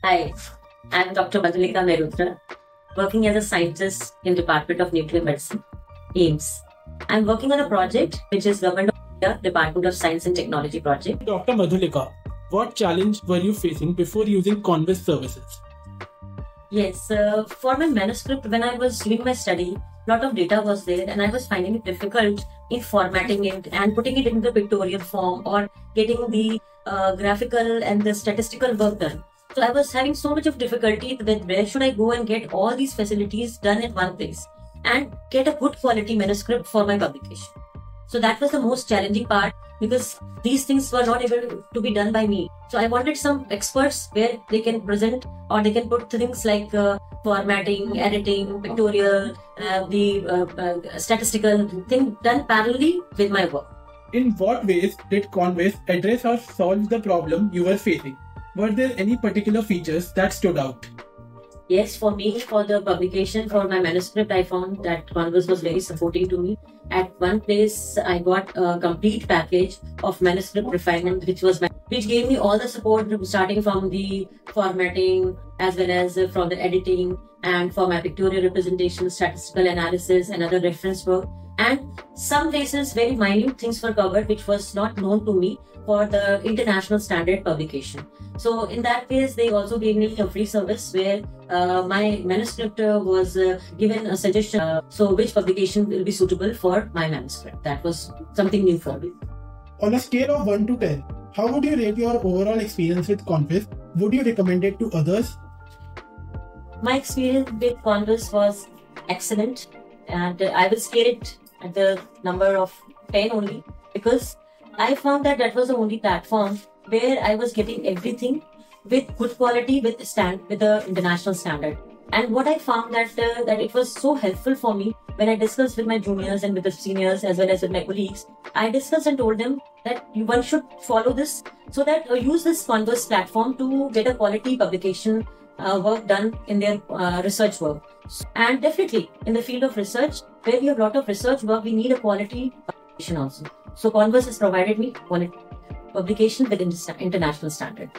Hi, I'm Dr. Madhulika Mehrotra, working as a scientist in Department of Nuclear Medicine, AIMS. I'm working on a project which is Government of India Department of Science and Technology project. Dr. Madhulika, what challenge were you facing before using Convis services? Yes, for my manuscript, when I was doing my study, a lot of data was there and I was finding it difficult in formatting it and putting it in the pictorial form or getting the graphical and the statistical work done. So I was having so much of difficulty with where should I go and get all these facilities done in one place and get a good quality manuscript for my publication. So that was the most challenging part because these things were not able to be done by me. So I wanted some experts where they can present or they can put things like formatting, editing, pictorial, the statistical thing done parallelly with my work. In what ways did Convis address or solve the problem you were facing? Were there any particular features that stood out? Yes, for me, for the publication, for my manuscript, I found that Convis was very supporting to me. At one place, I got a complete package of manuscript refinement, which gave me all the support starting from the formatting as well as from the editing and for my pictorial representation, statistical analysis and other reference work. And some places, very minute things were covered, which was not known to me for the international standard publication. So in that case, they also gave me a free service where my manuscript was given a suggestion, so which publication will be suitable for my manuscript. That was something new for me. On a scale of 1 to 10, how would you rate your overall experience with Convis? Would you recommend it to others? My experience with Convis was excellent, and I will scale it at the number of 10 only because I found that that was the only platform where I was getting everything with good quality with the international standard. And what I found that it was so helpful for me when I discussed with my juniors and with the seniors as well as with my colleagues. I discussed and told them that one should follow this so that use this Convis platform to get a quality publication work done in their research work. And definitely in the field of research, where we have a lot of research work, we need a quality publication also. So Convis has provided me quality publication with international standard.